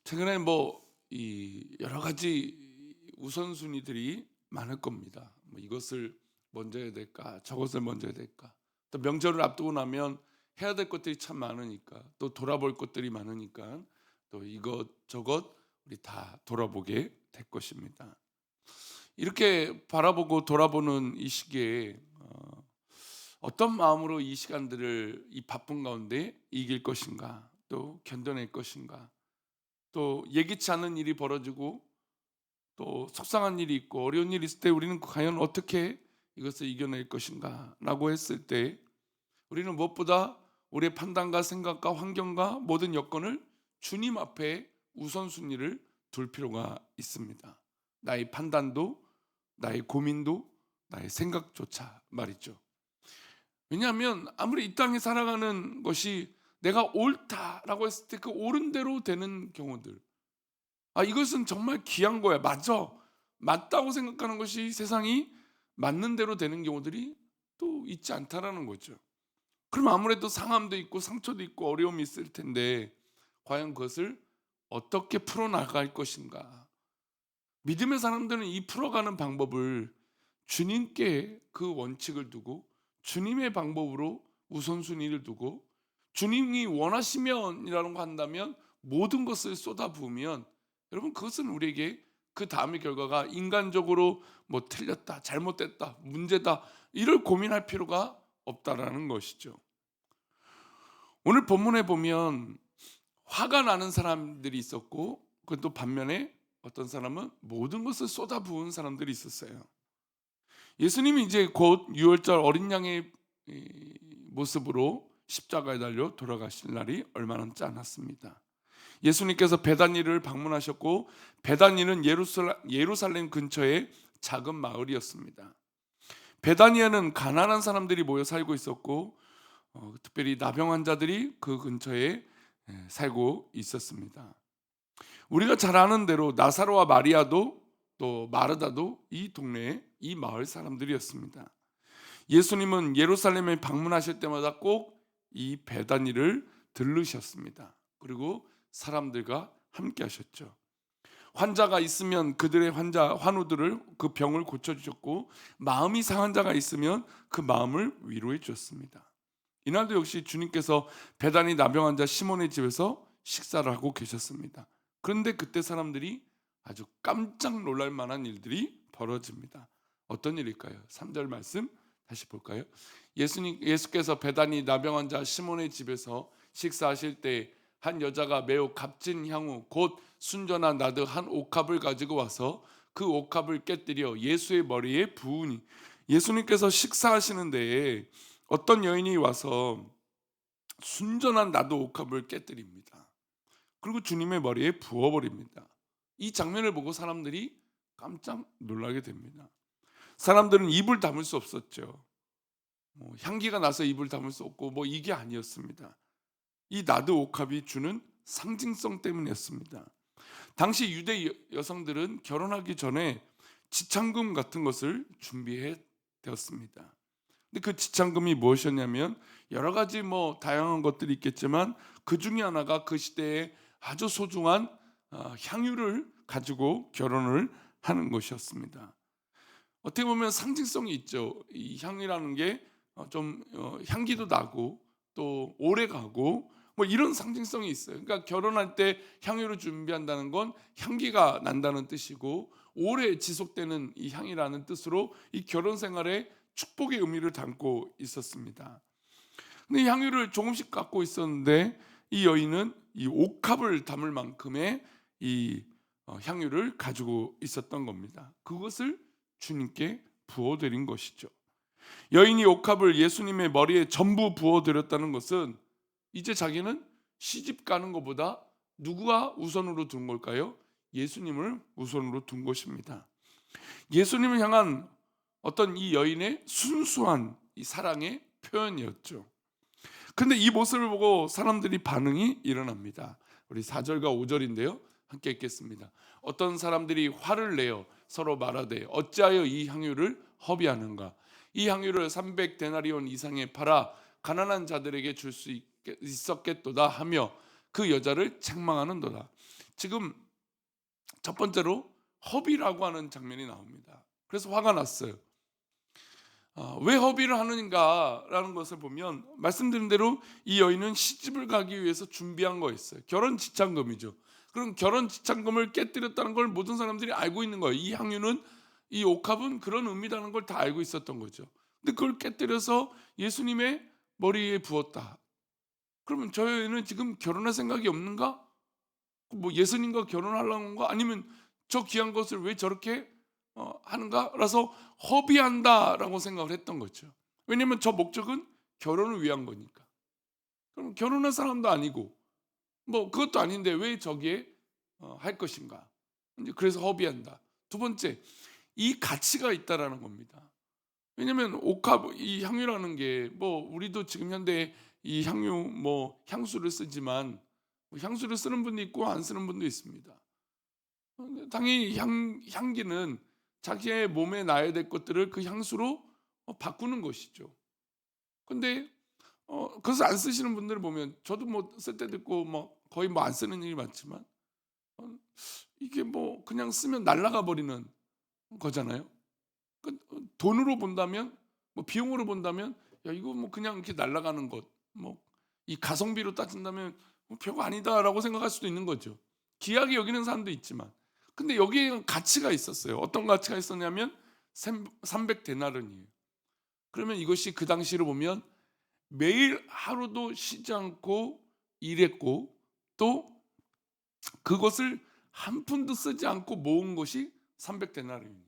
최근에 이 여러 가지 우선순위들이 많을 겁니다. 이것을 먼저 해야 될까, 저것을 먼저 해야 될까. 또 명절을 앞두고 나면 해야 될 것들이 참 많으니까, 또 돌아볼 것들이 많으니까, 또 이것저것 우리 다 돌아보게 될 것입니다. 이렇게 바라보고 돌아보는 이 시기에 어떤 마음으로 이 시간들을 이 바쁜 가운데 이길 것인가, 또 견뎌낼 것인가, 또 예기치 않은 일이 벌어지고 또 속상한 일이 있고 어려운 일이 있을 때 우리는 과연 어떻게 이것을 이겨낼 것인가 라고 했을 때, 우리는 무엇보다 우리의 판단과 생각과 환경과 모든 여건을 주님 앞에 우선순위를 둘 필요가 있습니다. 나의 판단도, 나의 고민도, 나의 생각조차 말이죠. 왜냐하면 아무리 이 땅에 살아가는 것이 내가 옳다라고 했을 때 그 옳은 대로 되는 경우들, 이것은 정말 귀한 거야. 맞아. 맞다고 생각하는 것이 세상이 맞는 대로 되는 경우들이 또 있지 않다라는 거죠. 그럼 아무래도 상함도 있고 상처도 있고 어려움이 있을 텐데, 과연 그것을 어떻게 풀어나갈 것인가. 믿음의 사람들은 이 풀어가는 방법을 주님께 그 원칙을 두고 주님의 방법으로 우선순위를 두고, 주님이 원하시면이라는 거 한다면 모든 것을 쏟아부으면, 여러분 그것은 우리에게 그 다음의 결과가 인간적으로 틀렸다, 잘못됐다, 문제다 이를 고민할 필요가 없다라는 것이죠. 오늘 본문에 보면 화가 나는 사람들이 있었고, 그것도 반면에 어떤 사람은 모든 것을 쏟아부은 사람들이 있었어요. 예수님이 이제 곧 유월절 어린 양의 모습으로 십자가에 달려 돌아가실 날이 얼마 남지 않았습니다. 예수님께서 베다니를 방문하셨고, 베다니는 예루살렘 근처의 작은 마을이었습니다. 베다니에는 가난한 사람들이 모여 살고 있었고, 특별히 나병 환자들이 그 근처에 살고 있었습니다. 우리가 잘 아는 대로 나사로와 마리아도 또 마르다도 이 동네의 이 마을 사람들이었습니다. 예수님은 예루살렘에 방문하실 때마다 꼭 이 베다니를 들르셨습니다. 그리고 사람들과 함께 하셨죠. 환자가 있으면 그들의 환우들을, 그 병을 고쳐주셨고, 마음이 상한 자가 있으면 그 마음을 위로해 주셨습니다. 이날도 역시 주님께서 베다니 나병 환자 시몬의 집에서 식사를 하고 계셨습니다. 그런데 그때 사람들이 아주 깜짝 놀랄 만한 일들이 벌어집니다. 어떤 일일까요? 3절 말씀 다시 볼까요? 예수께서 베다니 나병 환자 시몬의 집에서 식사하실 때 한 여자가 매우 값진 향후 곧 순전한 나드 한 옥합을 가지고 와서 그 옥합을 깨뜨려 예수의 머리에 부으니, 예수님께서 식사하시는데 어떤 여인이 와서 순전한 나드 옥합을 깨뜨립니다. 그리고 주님의 머리에 부어버립니다. 이 장면을 보고 사람들이 깜짝 놀라게 됩니다. 사람들은 입을 다물 수 없었죠. 향기가 나서 입을 다물 수 없고 이게 아니었습니다. 이 나드 옥합이 주는 상징성 때문이었습니다. 당시 유대 여성들은 결혼하기 전에 지창금 같은 것을 준비해 되었습니다. 근데 그 지창금이 무엇이었냐면, 여러 가지 다양한 것들이 있겠지만 그 중에 하나가 그 시대에 아주 소중한 향유를 가지고 결혼을 하는 것이었습니다. 어떻게 보면 상징성이 있죠. 이 향이라는 게 좀 향기도 나고 또 오래 가고 이런 상징성이 있어요. 그러니까 결혼할 때 향유를 준비한다는 건 향기가 난다는 뜻이고, 오래 지속되는 이 향이라는 뜻으로 이 결혼 생활에 축복의 의미를 담고 있었습니다. 근데 이 향유를 조금씩 갖고 있었는데, 이 여인은 이 옥합을 담을 만큼의 이 향유를 가지고 있었던 겁니다. 그것을 주님께 부어드린 것이죠. 여인이 옥합을 예수님의 머리에 전부 부어드렸다는 것은, 이제 자기는 시집 가는 것보다 누구가 우선으로 둔 걸까요? 예수님을 우선으로 둔 것입니다. 예수님을 향한 어떤 이 여인의 순수한 이 사랑의 표현이었죠. 근데 이 모습을 보고 사람들이 반응이 일어납니다. 우리 4절과 5절인데요. 함께 읽겠습니다. 어떤 사람들이 화를 내어 서로 말하되 어찌하여 이 향유를 허비하는가? 이 향유를 300데나리온 이상에 팔아 가난한 자들에게 줄 수 있었겠도다 하며 그 여자를 책망하는도다. 지금 첫 번째로 허비라고 하는 장면이 나옵니다. 그래서 화가 났어요. 왜 허비를 하는가라는 것을 보면 말씀드린 대로 이 여인은 시집을 가기 위해서 준비한 거였어요. 결혼 지참금이죠. 그럼 결혼 지참금을 깨뜨렸다는 걸 모든 사람들이 알고 있는 거예요. 이 향유는, 이 옥합은 그런 의미라는 걸 다 알고 있었던 거죠. 근데 그걸 깨뜨려서 예수님의 머리에 부었다. 그러면 저 여인은 지금 결혼할 생각이 없는가? 뭐 예수님과 결혼하려는 거, 아니면 저 귀한 것을 왜 저렇게 하는가라서 허비한다라고 생각을 했던 거죠. 왜냐하면 저 목적은 결혼을 위한 거니까. 그럼 결혼할 사람도 아니고 뭐 그것도 아닌데 왜 저기에 할 것인가. 이제 그래서 허비한다. 두 번째, 이 가치가 있다라는 겁니다. 왜냐하면 옥합, 이 향유라는 게 뭐 우리도 지금 현대 이 향유 뭐 향수를 쓰지만 향수를 쓰는 분도 있고 안 쓰는 분도 있습니다. 당연히 향기는 자기의 몸에 나야 될 것들을 그 향수로 바꾸는 것이죠. 근데 그것을 안 쓰시는 분들을 보면, 저도 뭐 쓸 때도 있고 뭐 거의 뭐 안 쓰는 일이 많지만 어, 이게 뭐 그냥 쓰면 날아가 버리는 거잖아요. 돈으로 본다면, 뭐 비용으로 본다면, 야 이거 뭐 그냥 이렇게 날아가는 것, 뭐 이 가성비로 따진다면 뭐 별거 아니다라고 생각할 수도 있는 거죠. 귀하게 여기는 사람도 있지만, 근데 여기에 가치가 있었어요. 어떤 가치가 있었냐면 300데나른이에요. 그러면 이것이 그 당시로 보면 매일 하루도 쉬지 않고 일했고, 또 그것을 한 푼도 쓰지 않고 모은 것이 300데나리온이에요.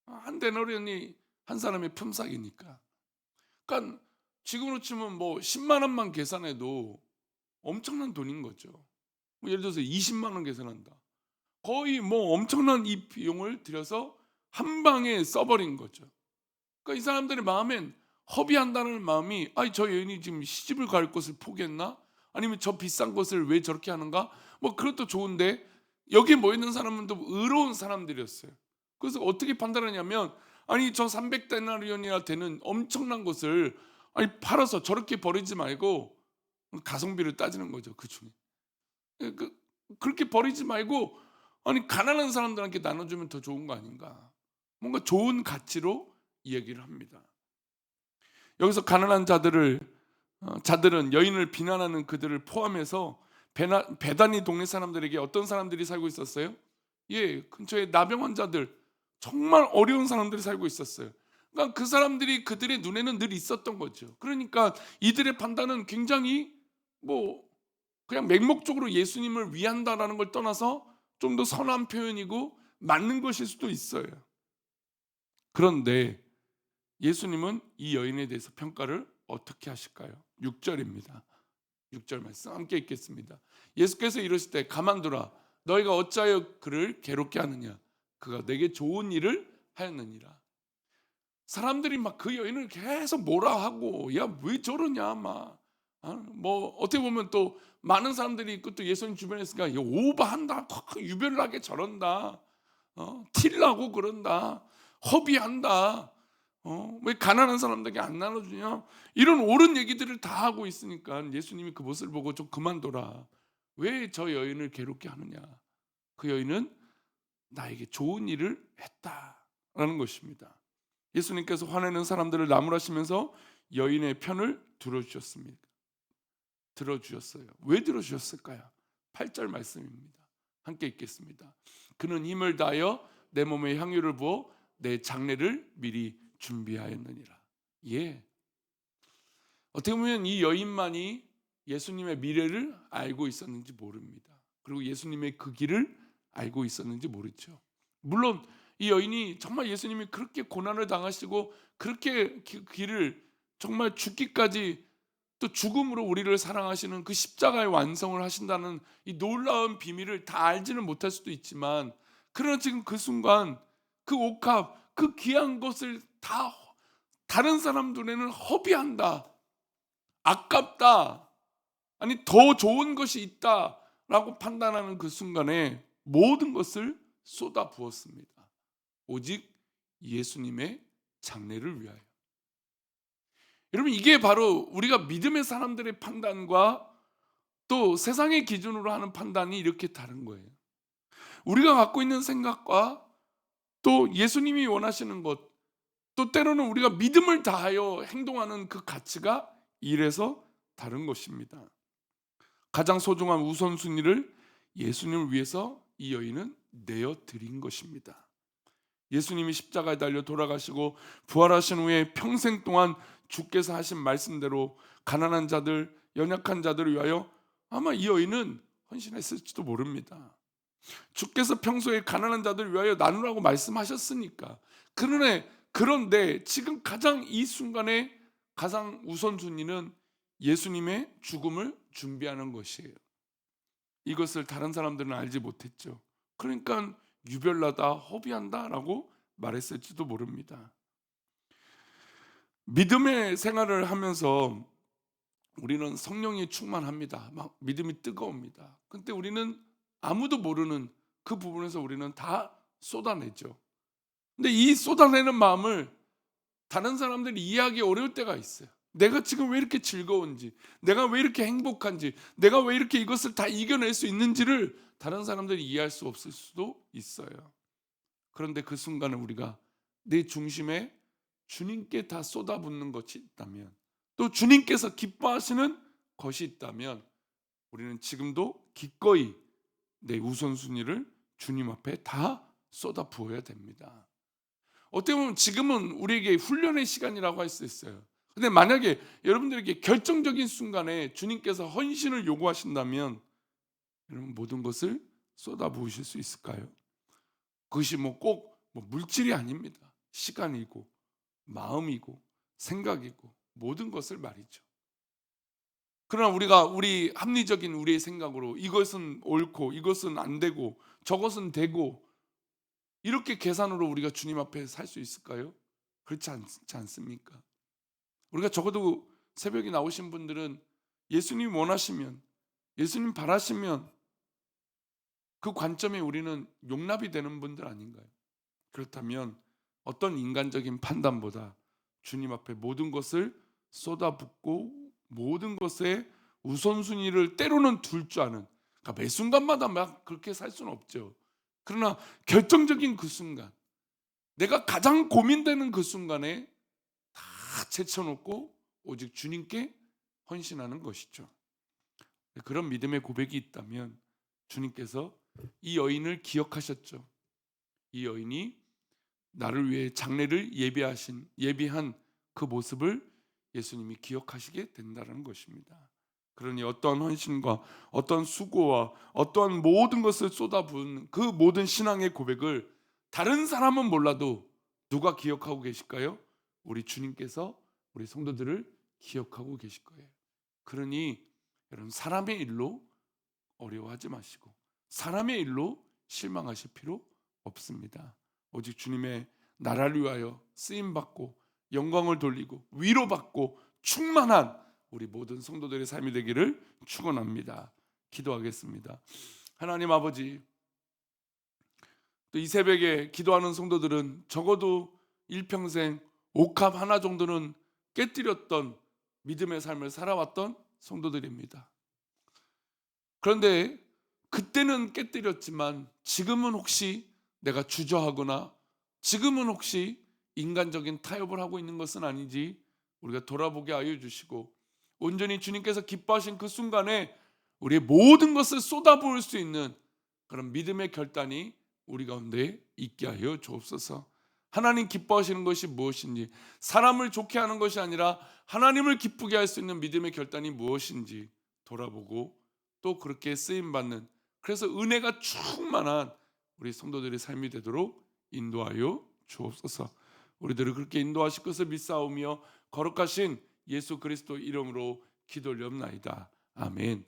한 데나리온이 한 사람의 품삯이니까. 그러니까 지금으로 치면 뭐 10만 원만 계산해도 엄청난 돈인 거죠. 뭐 예를 들어서 20만 원 계산한다. 거의 뭐 엄청난 이 비용을 들여서 한 방에 써버린 거죠. 그러니까 이 사람들의 마음엔 허비한다는 마음이, 아니 저 여인이 지금 시집을 갈 것을 포기했나? 아니면 저 비싼 것을 왜 저렇게 하는가? 뭐 그것도 좋은데 여기 모여있는 사람은 또 의로운 사람들이었어요. 그래서 어떻게 판단하냐면, 아니 저 300데나리온이나 되는 엄청난 것을 아니 팔아서 저렇게 버리지 말고 가성비를 따지는 거죠. 그 중에 그렇게 버리지 말고 아니 가난한 사람들한테 나눠주면 더 좋은 거 아닌가? 뭔가 좋은 가치로 이야기를 합니다. 여기서 가난한 자들은 여인을 비난하는 그들을 포함해서 베다니 동네 사람들에게 어떤 사람들이 살고 있었어요? 예, 근처에 나병 환자들, 정말 어려운 사람들이 살고 있었어요. 그러니까 그 사람들이 그들의 눈에는 늘 있었던 거죠. 그러니까 이들의 판단은 굉장히 뭐 그냥 맹목적으로 예수님을 위한다라는 걸 떠나서 좀 더 선한 표현이고 맞는 것일 수도 있어요. 그런데 예수님은 이 여인에 대해서 평가를 어떻게 하실까요? 6절입니다. 6절 말씀 함께 읽겠습니다. 예수께서 이르실 때 가만두라, 너희가 어찌하여 그를 괴롭게 하느냐, 그가 내게 좋은 일을 하였느니라. 사람들이 막 그 여인을 계속 뭐라 하고, 야 왜 저러냐, 막 뭐 어떻게 보면 또 많은 사람들이 있고 또 예수님 주변에 있으니까 오버한다, 유별나게 저런다, 티를 나고 그런다, 허비한다, 왜 가난한 사람들에게 안 나눠주냐, 이런 옳은 얘기들을 다 하고 있으니까 예수님이 그 모습을 보고 좀 그만둬라, 왜 저 여인을 괴롭게 하느냐, 그 여인은 나에게 좋은 일을 했다라는 것입니다. 예수님께서 화내는 사람들을 나무라시면서 여인의 편을 들어주셨어요. 왜 들어주셨을까요? 8절 말씀입니다. 함께 읽겠습니다. 그는 힘을 다하여 내 몸에 향유를 부어 내 장례를 미리 준비하였느니라. 예. 어떻게 보면 이 여인만이 예수님의 미래를 알고 있었는지 모릅니다. 그리고 예수님의 그 길을 알고 있었는지 모르죠. 물론 이 여인이 정말 예수님이 그렇게 고난을 당하시고 그렇게 그 길을 정말 죽기까지, 또 죽음으로 우리를 사랑하시는 그 십자가의 완성을 하신다는 이 놀라운 비밀을 다 알지는 못할 수도 있지만, 그러나 지금 그 순간 그 옥합, 그 귀한 것을 다 다른 사람 눈에는 허비한다, 아깝다, 아니 더 좋은 것이 있다라고 판단하는 그 순간에 모든 것을 쏟아 부었습니다. 오직 예수님의 장래를 위하여. 여러분, 이게 바로 우리가 믿음의 사람들의 판단과 또 세상의 기준으로 하는 판단이 이렇게 다른 거예요. 우리가 갖고 있는 생각과 또 예수님이 원하시는 것, 또 때로는 우리가 믿음을 다하여 행동하는 그 가치가 이래서 다른 것입니다. 가장 소중한 우선순위를 예수님을 위해서 이 여인은 내어 드린 것입니다. 예수님이 십자가에 달려 돌아가시고 부활하신 후에 평생 동안 주께서 하신 말씀대로 가난한 자들, 연약한 자들을 위하여 아마 이 여인은 헌신했을지도 모릅니다. 주께서 평소에 가난한 자들을 위하여 나누라고 말씀하셨으니까. 그런데 지금 가장 이 순간에 가장 우선순위는 예수님의 죽음을 준비하는 것이에요. 이것을 다른 사람들은 알지 못했죠. 그러니까 유별나다, 허비한다라고 말했을지도 모릅니다. 믿음의 생활을 하면서 우리는 성령이 충만합니다. 막 믿음이 뜨거웁니다. 근데 우리는 아무도 모르는 그 부분에서 우리는 다 쏟아내죠. 근데 이 쏟아내는 마음을 다른 사람들이 이해하기 어려울 때가 있어요. 내가 지금 왜 이렇게 즐거운지, 내가 왜 이렇게 행복한지, 내가 왜 이렇게 이것을 다 이겨낼 수 있는지를 다른 사람들이 이해할 수 없을 수도 있어요. 그런데 그 순간에 우리가 내 중심에 주님께 다 쏟아붓는 것이 있다면, 또 주님께서 기뻐하시는 것이 있다면 우리는 지금도 기꺼이 내 우선순위를 주님 앞에 다 쏟아부어야 됩니다. 어떻게 보면 지금은 우리에게 훈련의 시간이라고 할 수 있어요. 근데 만약에 여러분들에게 결정적인 순간에 주님께서 헌신을 요구하신다면 여러분 모든 것을 쏟아부으실 수 있을까요? 그것이 꼭 물질이 아닙니다. 시간이고 마음이고 생각이고 모든 것을 말이죠. 그러나 우리가 우리 합리적인 우리의 생각으로 이것은 옳고 이것은 안 되고 저것은 되고 이렇게 계산으로 우리가 주님 앞에 살 수 있을까요? 그렇지 않습니까? 우리가 적어도 새벽에 나오신 분들은 예수님 원하시면, 예수님 바라시면 그 관점에 우리는 용납이 되는 분들 아닌가요? 그렇다면 어떤 인간적인 판단보다 주님 앞에 모든 것을 쏟아붓고 모든 것에 우선순위를 때로는 둘 줄 아는, 그러니까 매 순간마다 막 그렇게 살 수는 없죠. 그러나 결정적인 그 순간, 내가 가장 고민되는 그 순간에 다 제쳐놓고 오직 주님께 헌신하는 것이죠. 그런 믿음의 고백이 있다면 주님께서 이 여인을 기억하셨죠. 이 여인이 나를 위해 장례를 예비한 그 모습을 예수님이 기억하시게 된다는 것입니다. 그러니 어떠한 헌신과 어떠한 수고와 어떠한 모든 것을 쏟아부은 그 모든 신앙의 고백을 다른 사람은 몰라도 누가 기억하고 계실까요? 우리 주님께서 우리 성도들을 기억하고 계실 거예요. 그러니 여러분 사람의 일로 어려워하지 마시고 사람의 일로 실망하실 필요 없습니다. 오직 주님의 나라를 위하여 쓰임받고 영광을 돌리고 위로받고 충만한 우리 모든 성도들의 삶이 되기를 축원합니다. 기도하겠습니다. 하나님 아버지, 또 이 새벽에 기도하는 성도들은 적어도 일평생 옥합 하나 정도는 깨뜨렸던 믿음의 삶을 살아왔던 성도들입니다. 그런데 그때는 깨뜨렸지만 지금은 혹시 내가 주저하거나 지금은 혹시 인간적인 타협을 하고 있는 것은 아닌지 우리가 돌아보게 하여 주시고 온전히 주님께서 기뻐하신 그 순간에 우리의 모든 것을 쏟아부을 수 있는 그런 믿음의 결단이 우리 가운데 있게 하여 주옵소서. 하나님 기뻐하시는 것이 무엇인지, 사람을 좋게 하는 것이 아니라 하나님을 기쁘게 할 수 있는 믿음의 결단이 무엇인지 돌아보고 또 그렇게 쓰임받는, 그래서 은혜가 충만한 우리 성도들의 삶이 되도록 인도하여 주옵소서. 우리들을 그렇게 인도하실 것을 믿사오며 거룩하신 예수 그리스도 이름으로 기도 올리옵나이다. 아멘.